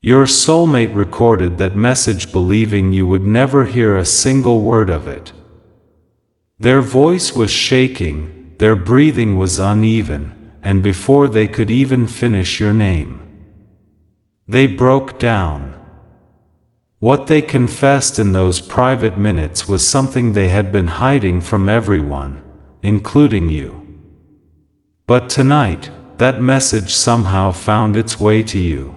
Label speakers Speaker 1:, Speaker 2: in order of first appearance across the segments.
Speaker 1: Your soulmate recorded that message believing you would never hear a single word of it. Their voice was shaking, their breathing was uneven, and before they could even finish your name, they broke down. What they confessed in those private minutes was something they had been hiding from everyone, including you. But tonight, that message somehow found its way to you.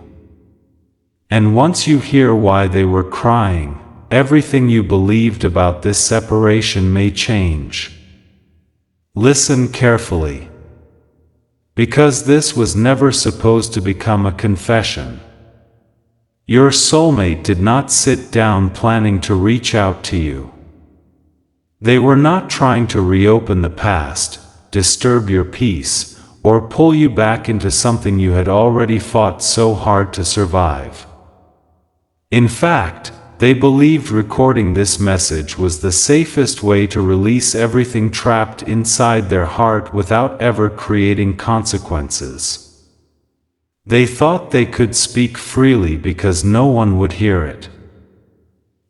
Speaker 1: And once you hear why they were crying, everything you believed about this separation may change. Listen carefully. Because this was never supposed to become a confession. Your soulmate did not sit down planning to reach out to you. They were not trying to reopen the past, disturb your peace, or pull you back into something you had already fought so hard to survive. In fact, they believed recording this message was the safest way to release everything trapped inside their heart without ever creating consequences. They thought they could speak freely because no one would hear it.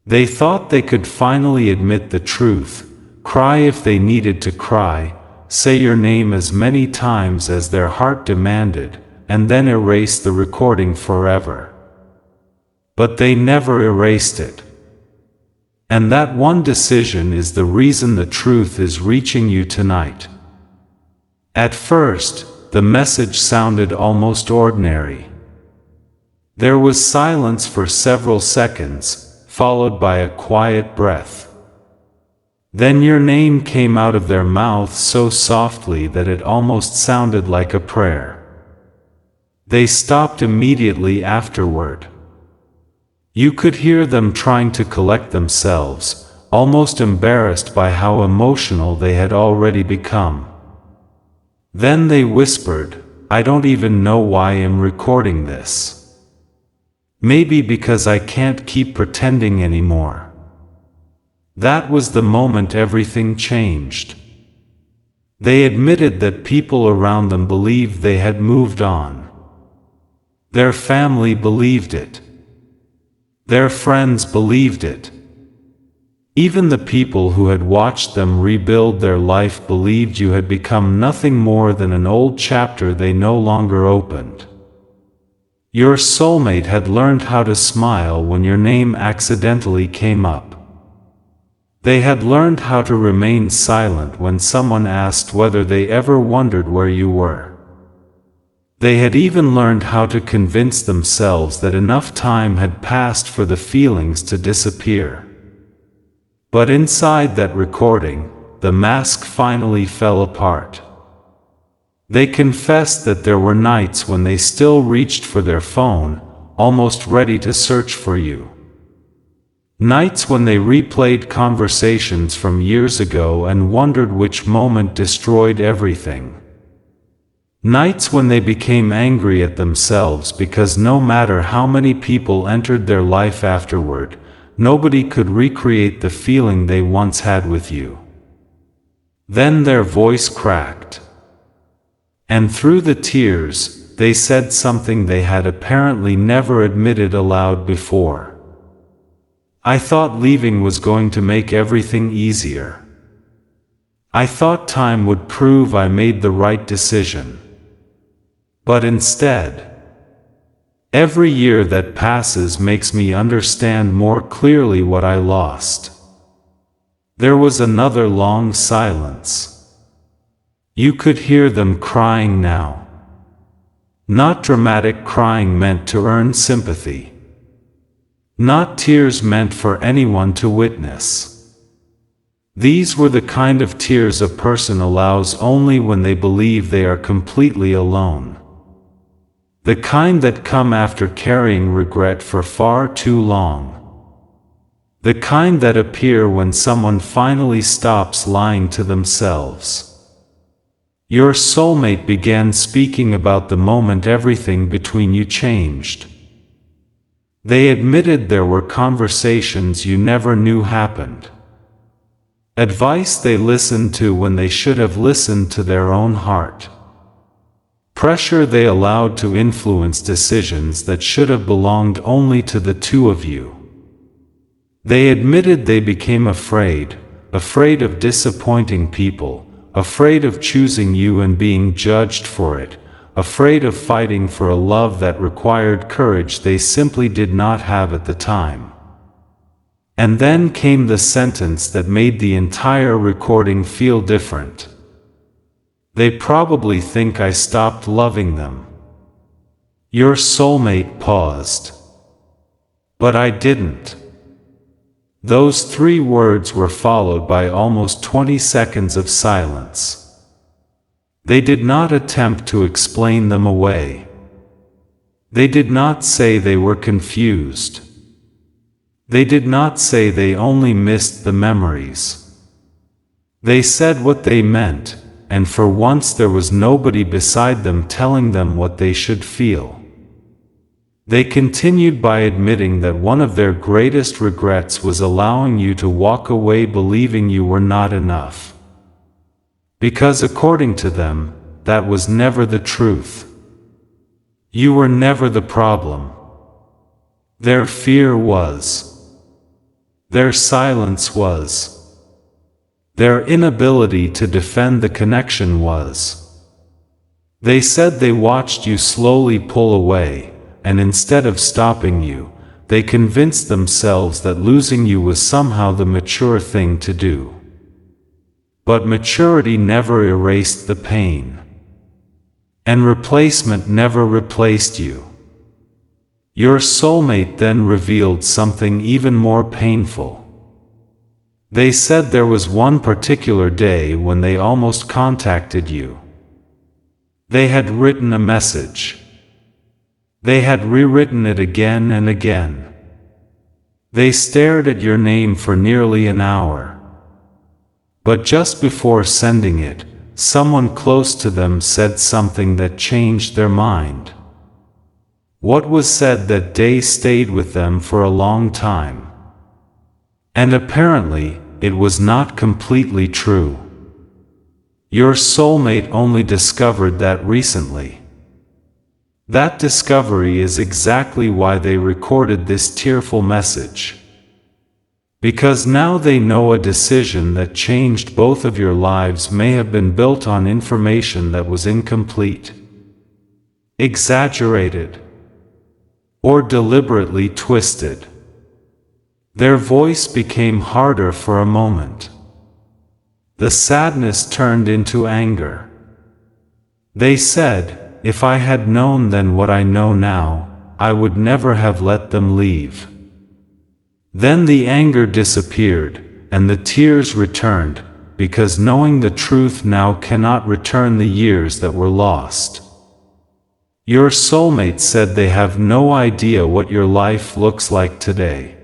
Speaker 1: They thought they could finally admit the truth, cry if they needed to cry, say your name as many times as their heart demanded, and then erase the recording forever. But they never erased it. And that one decision is the reason the truth is reaching you tonight. At first, the message sounded almost ordinary. There was silence for several seconds, followed by a quiet breath. Then your name came out of their mouth so softly that it almost sounded like a prayer. They stopped immediately afterward. You could hear them trying to collect themselves, almost embarrassed by how emotional they had already become. Then they whispered, "I don't even know why I'm recording this. Maybe because I can't keep pretending anymore." That was the moment everything changed. They admitted that people around them believed they had moved on. Their family believed it. Their friends believed it. Even the people who had watched them rebuild their life believed you had become nothing more than an old chapter they no longer opened. Your soulmate had learned how to smile when your name accidentally came up. They had learned how to remain silent when someone asked whether they ever wondered where you were. They had even learned how to convince themselves that enough time had passed for the feelings to disappear. But inside that recording, the mask finally fell apart. They confessed that there were nights when they still reached for their phone, almost ready to search for you. Nights when they replayed conversations from years ago and wondered which moment destroyed everything. Nights when they became angry at themselves because no matter how many people entered their life afterward, nobody could recreate the feeling they once had with you. Then their voice cracked. And through the tears, they said something they had apparently never admitted aloud before. "I thought leaving was going to make everything easier. I thought time would prove I made the right decision. But instead, every year that passes makes me understand more clearly what I lost." There was another long silence. You could hear them crying now. Not dramatic crying meant to earn sympathy. Not tears meant for anyone to witness. These were the kind of tears a person allows only when they believe they are completely alone. The kind that come after carrying regret for far too long. The kind that appear when someone finally stops lying to themselves. Your soulmate began speaking about the moment everything between you changed. They admitted there were conversations you never knew happened. Advice they listened to when they should have listened to their own heart. pressure they allowed to influence decisions that should have belonged only to the two of you. They admitted they became afraid of disappointing people, afraid of choosing you and being judged for it, afraid of fighting for a love that required courage they simply did not have at the time. And then came the sentence that made the entire recording feel different. They probably think I stopped loving them. Your soulmate paused. But I didn't. Those 3 words were followed by almost 20 seconds of silence. They did not attempt to explain them away. They did not say they were confused. They did not say they only missed the memories. They said what they meant, and for once there was nobody beside them telling them what they should feel. They continued by admitting that one of their greatest regrets was allowing you to walk away believing you were not enough. Because according to them, that was never the truth. You were never the problem. Their fear was. Their silence was. Their inability to defend the connection was. They said they watched you slowly pull away, and instead of stopping you, they convinced themselves that losing you was somehow the mature thing to do. But maturity never erased the pain. And replacement never replaced you. Your soulmate then revealed something even more painful. They said there was one particular day when they almost contacted you. They had written a message. They had rewritten it again and again. They stared at your name for nearly an hour. But just before sending it, someone close to them said something that changed their mind. What was said that day stayed with them for a long time. And apparently, it was not completely true. Your soulmate only discovered that recently. That discovery is exactly why they recorded this tearful message. Because now they know a decision that changed both of your lives may have been built on information that was incomplete, exaggerated, or deliberately twisted. Their voice became harder for a moment. The sadness turned into anger. They said, "If I had known then what I know now, I would never have let them leave." Then the anger disappeared, and the tears returned, because knowing the truth now cannot return the years that were lost. Your soulmate said they have no idea what your life looks like today.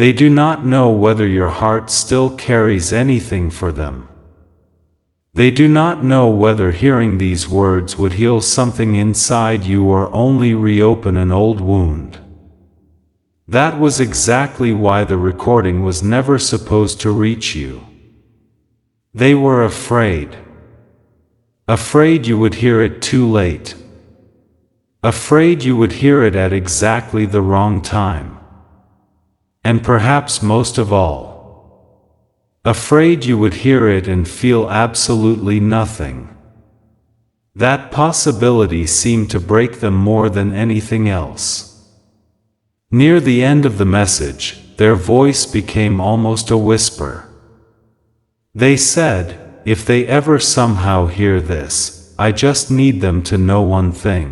Speaker 1: They do not know whether your heart still carries anything for them. They do not know whether hearing these words would heal something inside you or only reopen an old wound. That was exactly why the recording was never supposed to reach you. They were afraid. Afraid you would hear it too late. Afraid you would hear it at exactly the wrong time. And perhaps most of all, afraid you would hear it and feel absolutely nothing. That possibility seemed to break them more than anything else. Near the end of the message, their voice became almost a whisper. They said, "If they ever somehow hear this, I just need them to know one thing.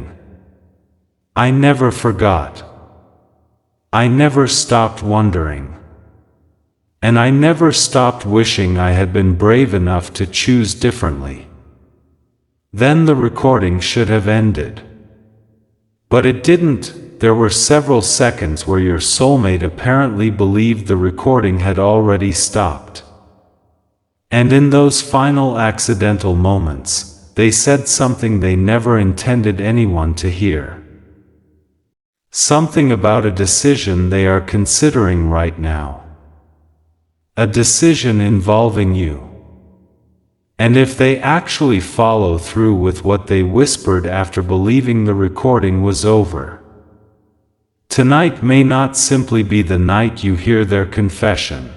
Speaker 1: I never forgot. I never stopped wondering. And I never stopped wishing I had been brave enough to choose differently." Then the recording should have ended. But it didn't. There were several seconds where your soulmate apparently believed the recording had already stopped. And in those final accidental moments, they said something they never intended anyone to hear. Something about a decision they are considering right now. A decision involving you. And if they actually follow through with what they whispered after believing the recording was over. Tonight may not simply be the night you hear their confession.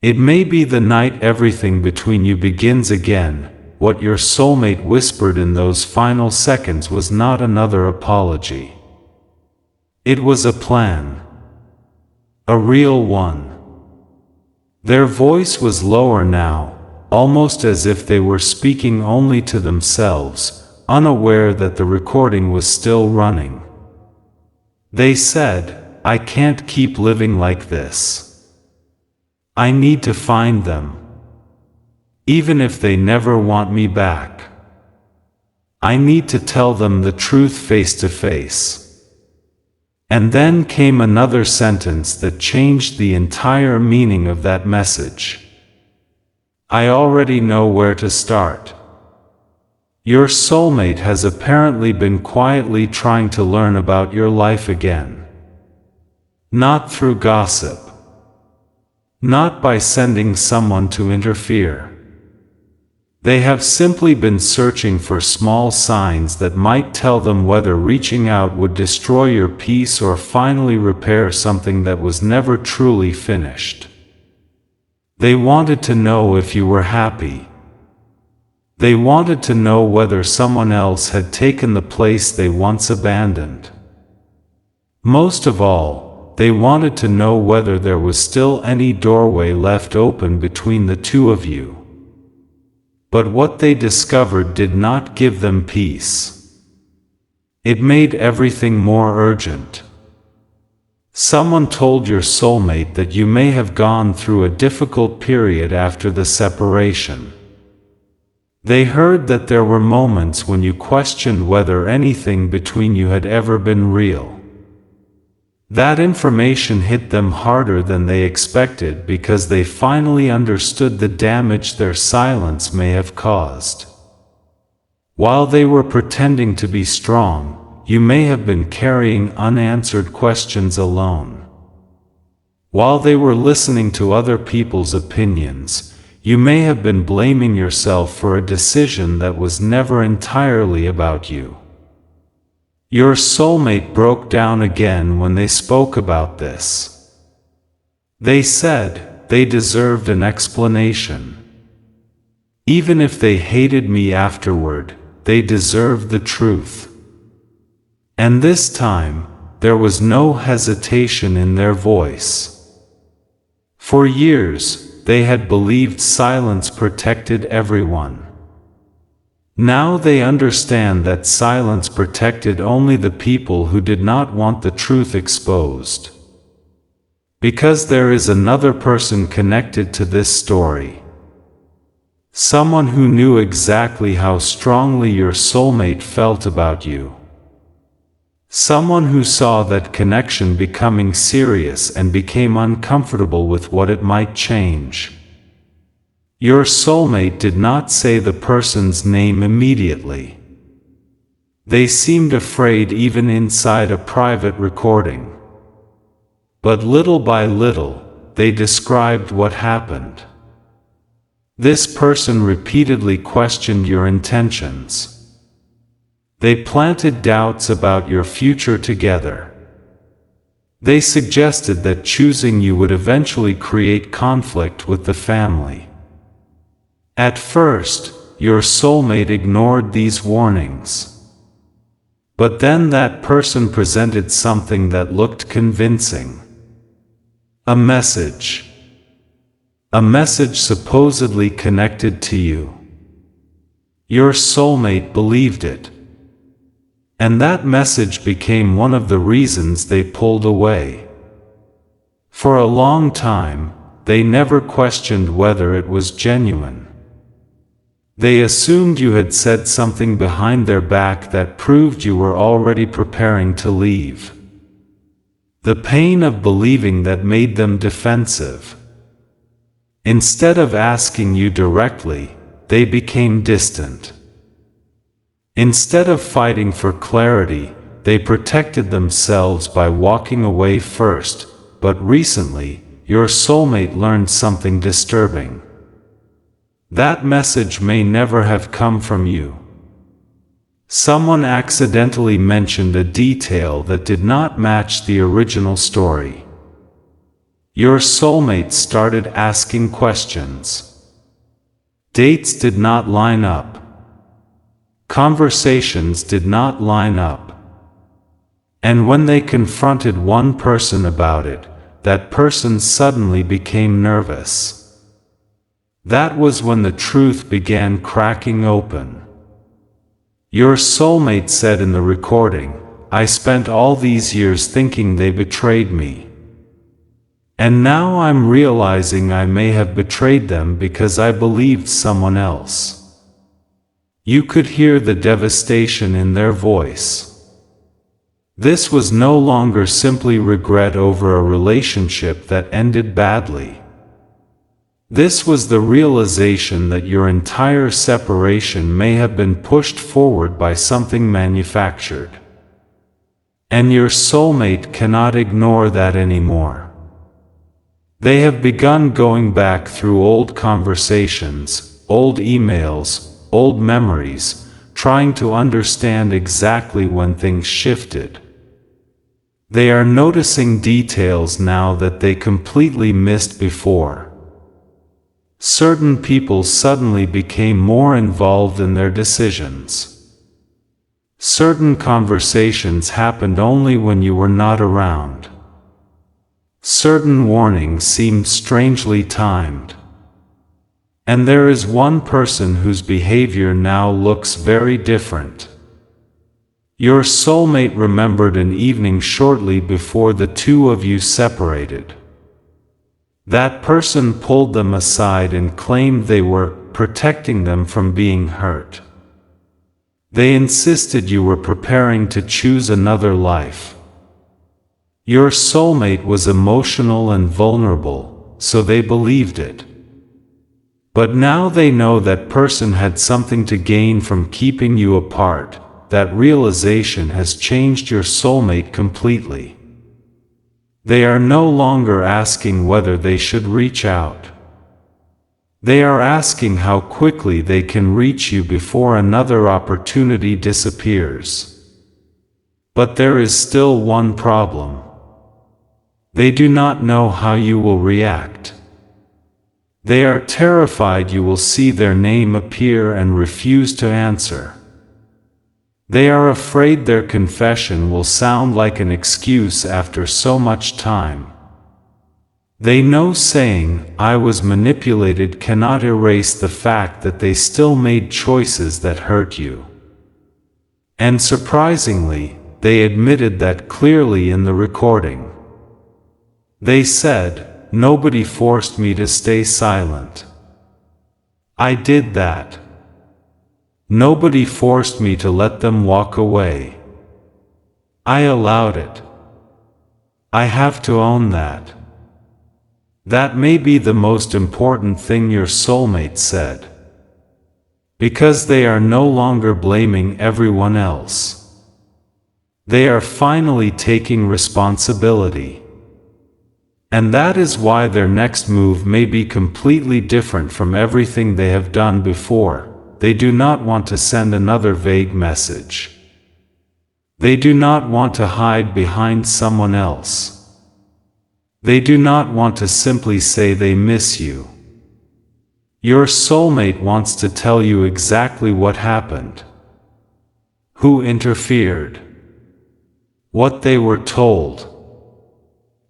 Speaker 1: It may be the night everything between you begins again. What your soulmate whispered in those final seconds was not another apology. It was a plan. A real one. Their voice was lower now, almost as if they were speaking only to themselves, unaware that the recording was still running. They said, "I can't keep living like this. I need to find them. Even if they never want me back. I need to tell them the truth face to face." And then came another sentence that changed the entire meaning of that message. "I already know where to start. Your soulmate has apparently been quietly trying to learn about your life again. Not through gossip. Not by sending someone to interfere. They have simply been searching for small signs that might tell them whether reaching out would destroy your peace or finally repair something that was never truly finished. They wanted to know if you were happy. They wanted to know whether someone else had taken the place they once abandoned. Most of all, they wanted to know whether there was still any doorway left open between the two of you. But what they discovered did not give them peace. It made everything more urgent. Someone told your soulmate that you may have gone through a difficult period after the separation. They heard that there were moments when you questioned whether anything between you had ever been real. That information hit them harder than they expected because they finally understood the damage their silence may have caused. While they were pretending to be strong, you may have been carrying unanswered questions alone. While they were listening to other people's opinions, you may have been blaming yourself for a decision that was never entirely about you. Your soulmate broke down again when they spoke about this. They said they deserved an explanation. Even if they hated me afterward, they deserved the truth. And this time, there was no hesitation in their voice. For years, they had believed silence protected everyone. Now they understand that silence protected only the people who did not want the truth exposed. Because there is another person connected to this story. Someone who knew exactly how strongly your soulmate felt about you. Someone who saw that connection becoming serious and became uncomfortable with what it might change. Your soulmate did not say the person's name immediately. They seemed afraid even inside a private recording. But little by little, they described what happened. This person repeatedly questioned your intentions. They planted doubts about your future together. They suggested that choosing you would eventually create conflict with the family. At first, your soulmate ignored these warnings. But then that person presented something that looked convincing. A message. A message supposedly connected to you. Your soulmate believed it. And that message became one of the reasons they pulled away. For a long time, they never questioned whether it was genuine. They assumed you had said something behind their back that proved you were already preparing to leave. The pain of believing that made them defensive. Instead of asking you directly, they became distant. Instead of fighting for clarity, they protected themselves by walking away first, but recently, your soulmate learned something disturbing. That message may never have come from you. Someone accidentally mentioned a detail that did not match the original story. Your soulmate started asking questions. Dates did not line up. Conversations did not line up. And when they confronted one person about it, that person suddenly became nervous. That was when the truth began cracking open. Your soulmate said in the recording, "I spent all these years thinking they betrayed me. And now I'm realizing I may have betrayed them because I believed someone else." You could hear the devastation in their voice. This was no longer simply regret over a relationship that ended badly. This was the realization that your entire separation may have been pushed forward by something manufactured. And your soulmate cannot ignore that anymore. They have begun going back through old conversations, old emails, old memories, trying to understand exactly when things shifted. They are noticing details now that they completely missed before. Certain people suddenly became more involved in their decisions. Certain conversations happened only when you were not around. Certain warnings seemed strangely timed. And there is one person whose behavior now looks very different. Your soulmate remembered an evening shortly before the two of you separated. That person pulled them aside and claimed they were protecting them from being hurt. They insisted you were preparing to choose another life. Your soulmate was emotional and vulnerable, so they believed it. But now they know that person had something to gain from keeping you apart. That realization has changed your soulmate completely. They are no longer asking whether they should reach out. They are asking how quickly they can reach you before another opportunity disappears. But there is still one problem. They do not know how you will react. They are terrified you will see their name appear and refuse to answer. They are afraid their confession will sound like an excuse after so much time. They know saying, "I was manipulated," cannot erase the fact that they still made choices that hurt you. And surprisingly, they admitted that clearly in the recording. They said, "Nobody forced me to stay silent. I did that. Nobody forced me to let them walk away. I allowed it. I have to own that." That may be the most important thing your soulmate said. Because they are no longer blaming everyone else. They are finally taking responsibility. And that is why their next move may be completely different from everything they have done before. They do not want to send another vague message. They do not want to hide behind someone else. They do not want to simply say they miss you. Your soulmate wants to tell you exactly what happened. Who interfered. What they were told.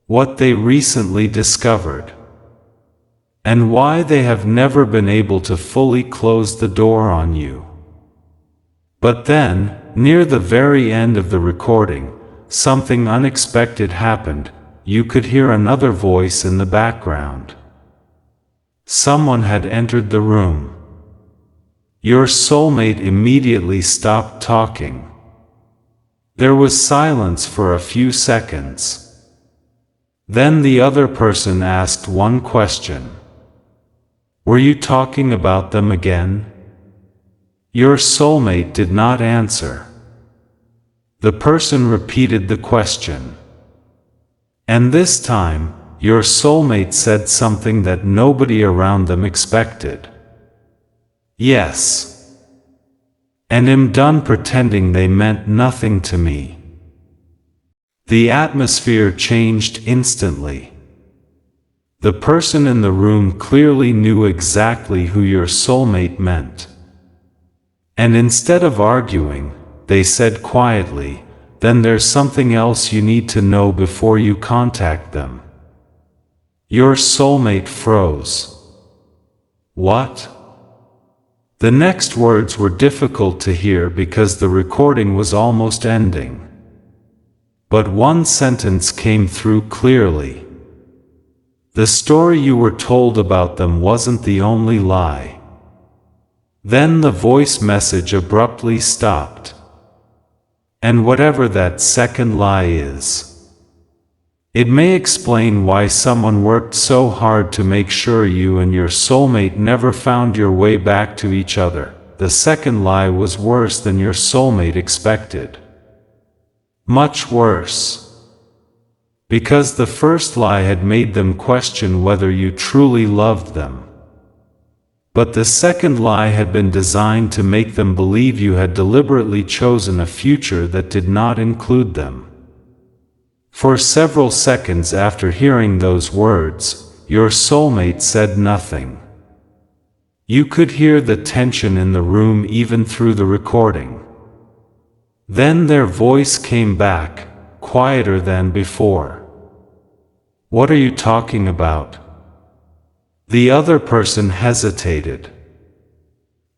Speaker 1: What they recently discovered. And why they have never been able to fully close the door on you. But then, near the very end of the recording, something unexpected happened. You could hear another voice in the background. Someone had entered the room. Your soulmate immediately stopped talking. There was silence for a few seconds. Then the other person asked one question. "Were you talking about them again?" Your soulmate did not answer. The person repeated the question. And this time, your soulmate said something that nobody around them expected. Yes. And am done pretending they meant nothing to me. The atmosphere changed instantly. The person in the room clearly knew exactly who your soulmate meant. And instead of arguing, they said quietly, "Then there's something else you need to know before you contact them." Your soulmate froze. What? The next words were difficult to hear because the recording was almost ending. But one sentence came through clearly. The story you were told about them wasn't the only lie. Then the voice message abruptly stopped. And whatever that second lie is, it may explain why someone worked so hard to make sure you and your soulmate never found your way back to each other. The second lie was worse than your soulmate expected. Much worse. Because the first lie had made them question whether you truly loved them. But the second lie had been designed to make them believe you had deliberately chosen a future that did not include them. For several seconds after hearing those words, your soulmate said nothing. You could hear the tension in the room even through the recording. Then their voice came back, quieter than before. "What are you talking about?" The other person hesitated,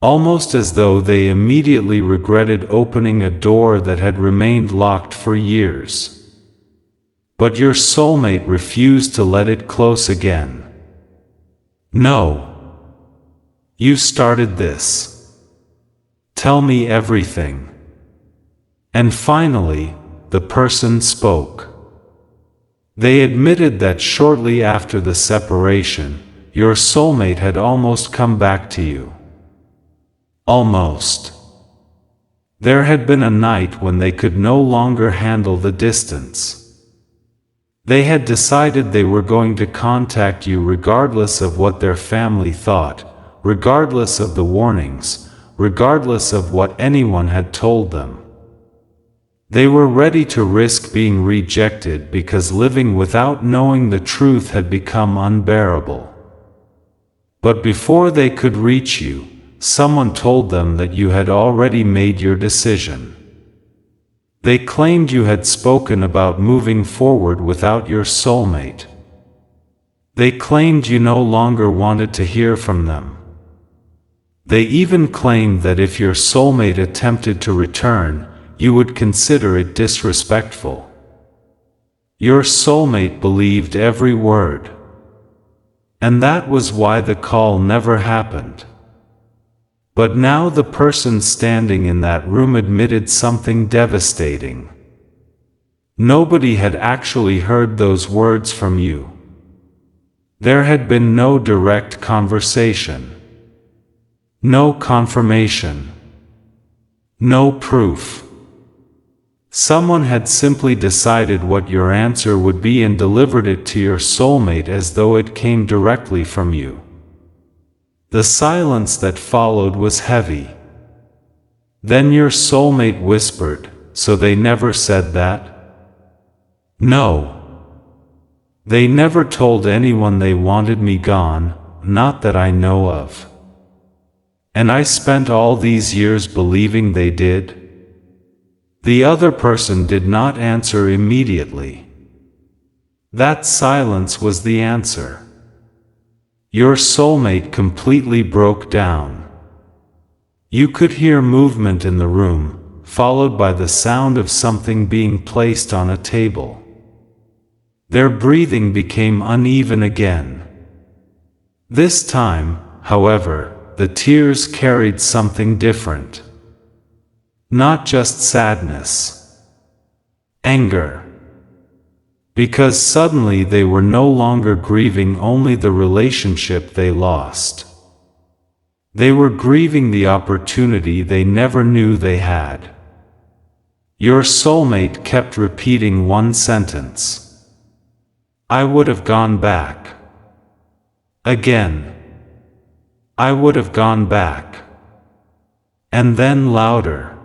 Speaker 1: almost as though they immediately regretted opening a door that had remained locked for years. But your soulmate refused to let it close again. "No. You started this. Tell me everything." And finally, the person spoke. They admitted that shortly after the separation, your soulmate had almost come back to you. Almost. There had been a night when they could no longer handle the distance. They had decided they were going to contact you regardless of what their family thought, regardless of the warnings, regardless of what anyone had told them. They were ready to risk being rejected because living without knowing the truth had become unbearable. But before they could reach you, someone told them that you had already made your decision. They claimed you had spoken about moving forward without your soulmate. They claimed you no longer wanted to hear from them. They even claimed that if your soulmate attempted to return, you would consider it disrespectful. Your soulmate believed every word. And that was why the call never happened. But now the person standing in that room admitted something devastating. Nobody had actually heard those words from you. There had been no direct conversation. No confirmation. No proof. Someone had simply decided what your answer would be and delivered it to your soulmate as though it came directly from you. The silence that followed was heavy. Then your soulmate whispered, "So they never said that?" "No. They never told anyone they wanted me gone, not that I know of. And I spent all these years believing they did." The other person did not answer immediately. That silence was the answer. Your soulmate completely broke down. You could hear movement in the room, followed by the sound of something being placed on a table. Their breathing became uneven again. This time, however, the tears carried something different. Not just sadness. Anger. Because suddenly they were no longer grieving only the relationship they lost. They were grieving the opportunity they never knew they had. Your soulmate kept repeating one sentence. "I would have gone back. Again. I would have gone back." And then louder.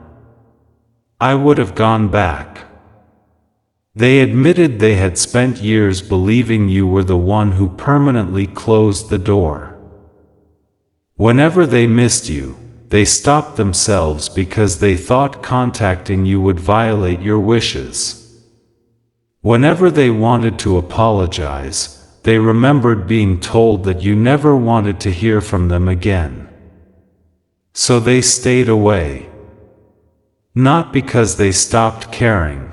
Speaker 1: I would have gone back. They admitted they had spent years believing you were the one who permanently closed the door. Whenever they missed you, they stopped themselves because they thought contacting you would violate your wishes. Whenever they wanted to apologize, they remembered being told that you never wanted to hear from them again. So they stayed away. Not because they stopped caring,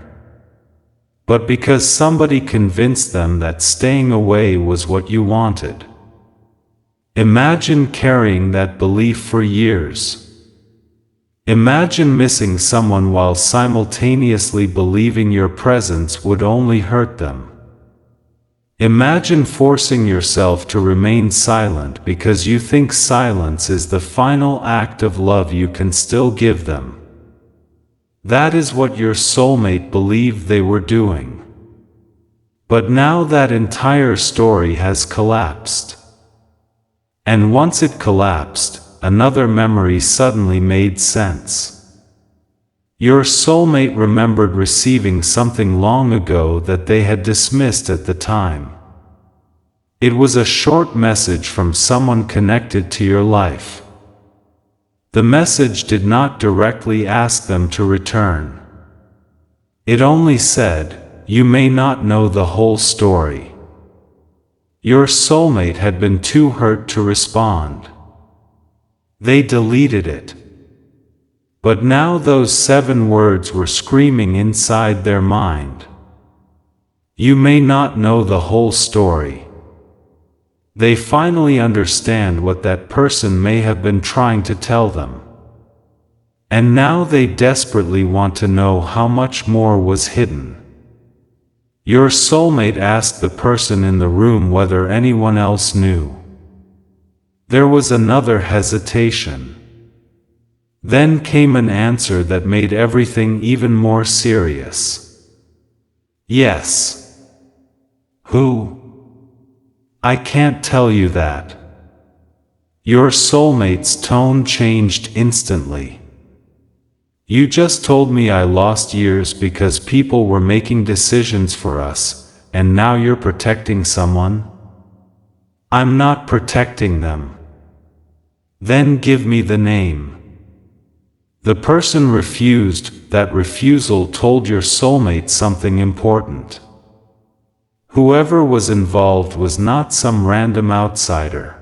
Speaker 1: but because somebody convinced them that staying away was what you wanted. Imagine carrying that belief for years. Imagine missing someone while simultaneously believing your presence would only hurt them. Imagine forcing yourself to remain silent because you think silence is the final act of love you can still give them. That is what your soulmate believed they were doing. But now that entire story has collapsed. And once it collapsed, another memory suddenly made sense. Your soulmate remembered receiving something long ago that they had dismissed at the time. It was a short message from someone connected to your life. The message did not directly ask them to return. It only said, "You may not know the whole story." Your soulmate had been too hurt to respond. They deleted it. But now those 7 words were screaming inside their mind. You may not know the whole story. They finally understand what that person may have been trying to tell them. And now they desperately want to know how much more was hidden. Your soulmate asked the person in the room whether anyone else knew. There was another hesitation. Then came an answer that made everything even more serious. Yes. Who? I can't tell you that. Your soulmate's tone changed instantly. You just told me I lost years because people were making decisions for us, and now you're protecting someone? I'm not protecting them. Then give me the name. The person refused. That refusal told your soulmate something important. Whoever was involved was not some random outsider.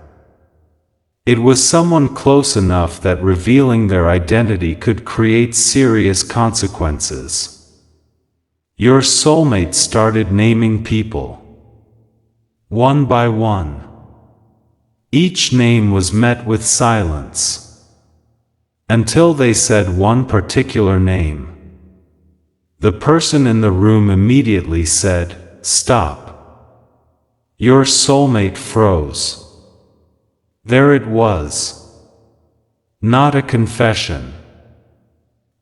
Speaker 1: It was someone close enough that revealing their identity could create serious consequences. Your soulmate started naming people. One by one. Each name was met with silence. Until they said one particular name. The person in the room immediately said, "Stop." Your soulmate froze. There it was. Not a confession,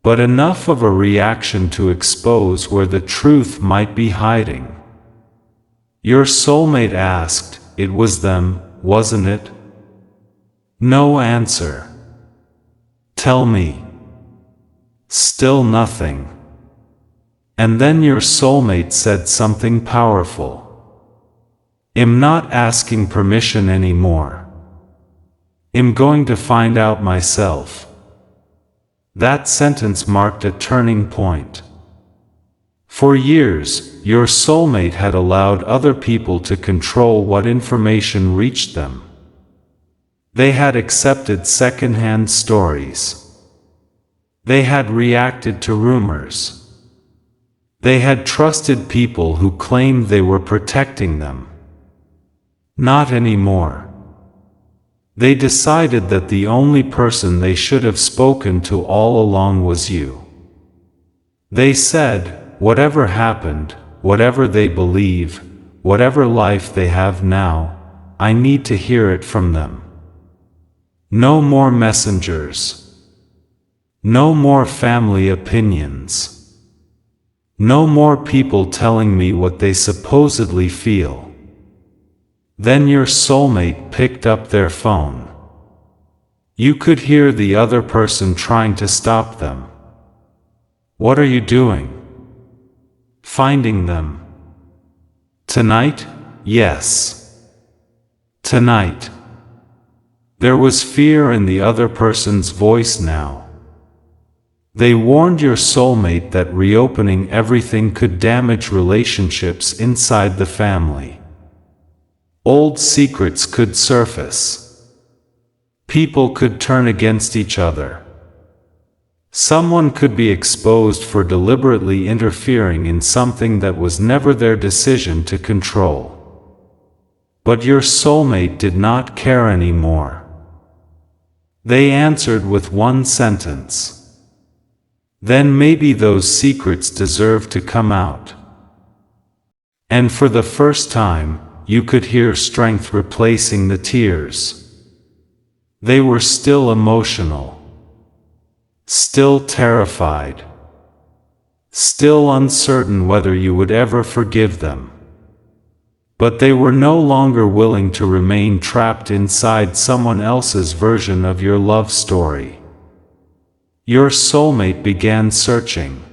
Speaker 1: but enough of a reaction to expose where the truth might be hiding. Your soulmate asked, "It was them, wasn't it?" No answer. "Tell me." Still nothing. And then your soulmate said something powerful. "I'm not asking permission anymore. I'm going to find out myself." That sentence marked a turning point. For years, your soulmate had allowed other people to control what information reached them. They had accepted second-hand stories. They had reacted to rumors. They had trusted people who claimed they were protecting them. Not anymore. They decided that the only person they should have spoken to all along was you. They said, whatever happened, whatever they believe, whatever life they have now, I need to hear it from them. No more messengers. No more family opinions. No more people telling me what they supposedly feel. Then your soulmate picked up their phone. You could hear the other person trying to stop them. What are you doing? Finding them. Tonight? Yes. Tonight. There was fear in the other person's voice now. They warned your soulmate that reopening everything could damage relationships inside the family. Old secrets could surface. People could turn against each other. Someone could be exposed for deliberately interfering in something that was never their decision to control. But your soulmate did not care anymore. They answered with one sentence. Then maybe those secrets deserve to come out. And for the first time, you could hear strength replacing the tears. They were still emotional. Still terrified. Still uncertain whether you would ever forgive them. But they were no longer willing to remain trapped inside someone else's version of your love story. Your soulmate began searching.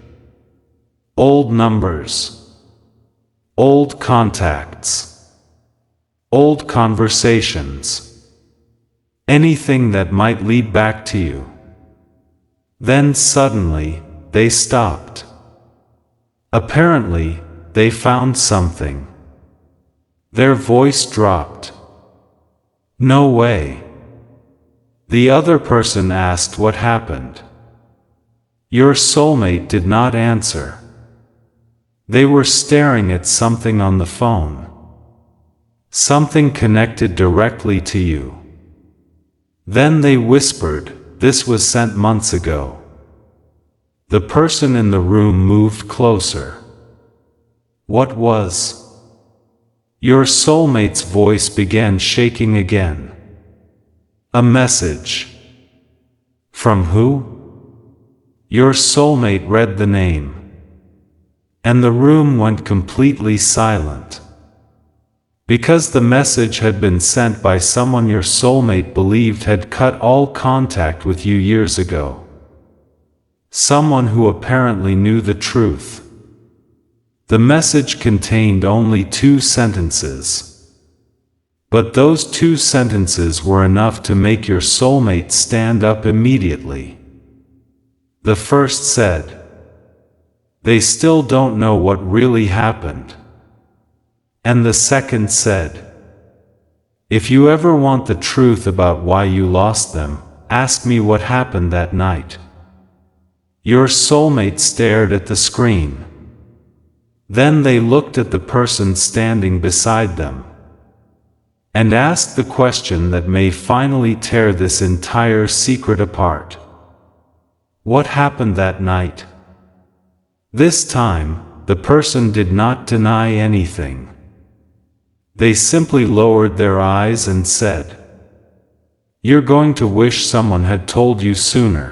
Speaker 1: Old numbers. Old contacts. Old conversations. Anything that might lead back to you. Then suddenly, they stopped. Apparently, they found something. Their voice dropped. No way. The other person asked what happened. Your soulmate did not answer. They were staring at something on the phone. Something connected directly to you. Then they whispered, "This was sent months ago." The person in the room moved closer. What was? Your soulmate's voice began shaking again. A message. From who? Your soulmate read the name. And the room went completely silent. Because the message had been sent by someone your soulmate believed had cut all contact with you years ago. Someone who apparently knew the truth. The message contained only 2 sentences. But those 2 sentences were enough to make your soulmate stand up immediately. The first said, "They still don't know what really happened." And the second said, "If you ever want the truth about why you lost them, ask me what happened that night." Your soulmate stared at the screen. Then they looked at the person standing beside them. And asked the question that may finally tear this entire secret apart. What happened that night? This time, the person did not deny anything. They simply lowered their eyes and said, "You're going to wish someone had told you sooner."